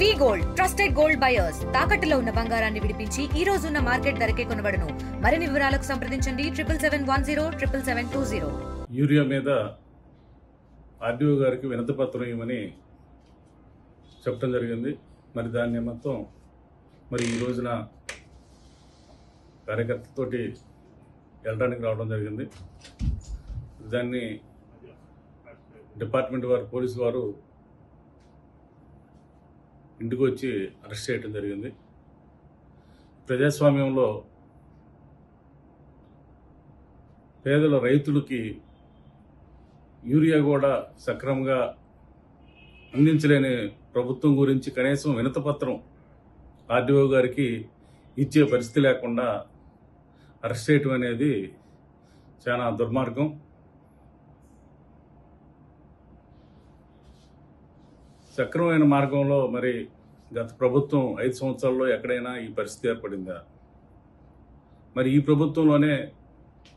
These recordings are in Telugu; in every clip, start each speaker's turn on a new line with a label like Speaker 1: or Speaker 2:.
Speaker 1: వి గోల్డ్ ట్రస్టెడ్ గోల్డ్ బయర్స్ తాకట్టులో ఉన్న బంగారాన్ని విడిపించి ఈ రోజు ఉన్న మార్కెట్ ధరకే కొనబడును. మరిన్ని వివరాలకు సంప్రదించండి 77107720.
Speaker 2: యూరియా మీద ఆర్డీఓ గారికి వినతి పత్రం ఇవ్వమని చెప్పడం జరిగింది. మరి దాన్ని మొత్తం ఈ రోజున కార్యకర్తతోటి వెళ్ళడానికి రావడం జరిగింది. దాన్ని డిపార్ట్మెంట్ వారు, పోలీసు వారు ఇంటికి వచ్చి అరెస్ట్ చేయడం జరిగింది. ప్రజాస్వామ్యంలో పేదల రైతులకి యూరియా కూడా సక్రమంగా అందించలేని ప్రభుత్వం గురించి కనీసం వినతిపత్రం ఆర్డీఓ గారికి ఇచ్చే పరిస్థితి లేకుండా అరెస్ట్ చేయటం అనేది చాలా దుర్మార్గం. సక్రమమైన మార్గంలో మరి గత ప్రభుత్వం 5 సంవత్సరాల్లో ఎక్కడైనా ఈ పరిస్థితి ఏర్పడిందా? మరి ఈ ప్రభుత్వంలోనే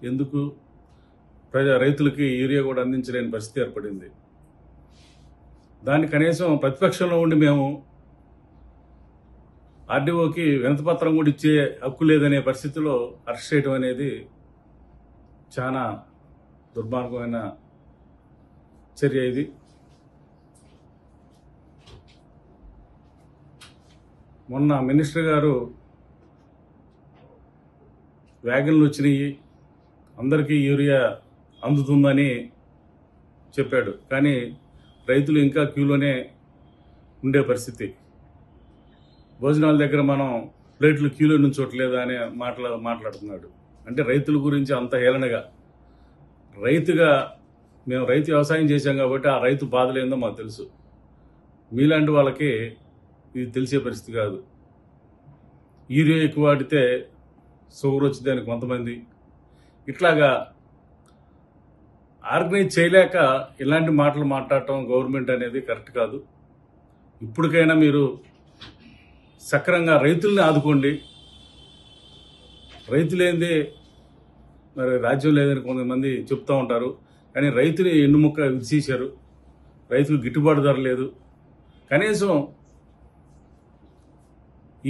Speaker 2: ఎందుకు రైతులకి యూరియా కూడా అందించలేని పరిస్థితి ఏర్పడింది? దాన్ని కనీసం ప్రతిపక్షంలో ఉండి మేము ఆర్డీఓకి వినతిపత్రం కూడా ఇచ్చే హక్కు లేదనే పరిస్థితిలో అరెస్ట్ చేయడం అనేది చాలా దుర్మార్గమైన చర్య. ఇది మొన్న మినిస్టర్ గారు వ్యాగన్లు వచ్చినాయి, అందరికీ యూరియా అందుతుందని చెప్పాడు. కానీ రైతులు ఇంకా క్యూలోనే ఉండే పరిస్థితి. భోజనాల దగ్గర మనం ప్లేట్లు క్యూలో నుంచోట్లేదా అనే మాట్లాడుతున్నాడు. అంటే రైతుల గురించి అంత హేళనగా, రైతుగా మేము రైతు వ్యవసాయం చేశాం కాబట్టి ఆ రైతు బాధలేందో మాకు తెలుసు. మీలాంటి వాళ్ళకి ఇది తెలిసే పరిస్థితి కాదు. యూరియా ఎక్కువ వాడితే షుగర్ వచ్చింది అని కొంతమంది, ఇట్లాగా ఆర్గనైజ్ చేయలేక ఇలాంటి మాటలు మాట్లాడటం గవర్నమెంట్ అనేది కరెక్ట్ కాదు. ఇప్పటికైనా మీరు సక్రంగా రైతుల్ని ఆదుకోండి. రైతులేందే మరి రాజ్యం లేదని కొంతమంది చెప్తూ ఉంటారు. కానీ రైతుని ఎన్నుముక్క విడిచేశారు. రైతుకు గిట్టుబాటు ధర లేదు. కనీసం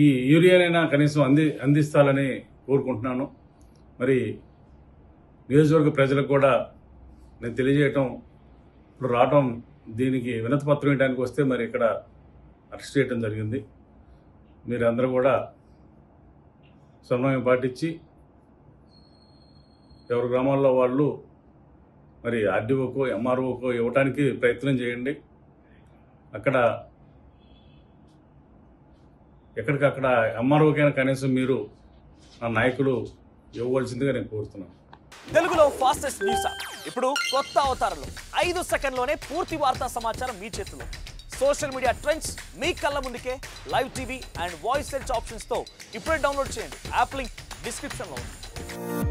Speaker 2: ఈ యూరియానైనా కనీసం అందిస్తాలని కోరుకుంటున్నాను. మరి నియోజకవర్గ ప్రజలకు కూడా నేను తెలియజేయటం, ఇప్పుడు రావటం, దీనికి వినతి పత్రం ఇవ్వడానికి వస్తే మరి ఇక్కడ అరెస్ట్ చేయడం జరిగింది. మీరందరూ కూడా సమన్వయం పాటించి ఎవరి గ్రామాల్లో వాళ్ళు మరి ఆర్డీఓకో ఎంఆర్ఓకో ఇవ్వడానికి ప్రయత్నం చేయండి. అక్కడ ఎక్కడికక్కడ ఎంఆర్ఓకైనా కనీసం మీరు నా నాయకులు ఇవ్వవలసిందిగా నేను కోరుతున్నాను.
Speaker 3: తెలుగులో ఫాస్టెస్ట్ న్యూస్ ఇప్పుడు కొత్త అవతారంలో 5 సెకండ్లోనే పూర్తి వార్తా సమాచారం మీ చేతిలో. సోషల్ మీడియా ట్రెండ్స్ మీ కళ్ళ ముందుకే live TV and voice search options తో ఇప్పుడే డౌన్లోడ్ చేయండి. యాప్ లింక్ డిస్క్రిప్షన్లో ఉంది.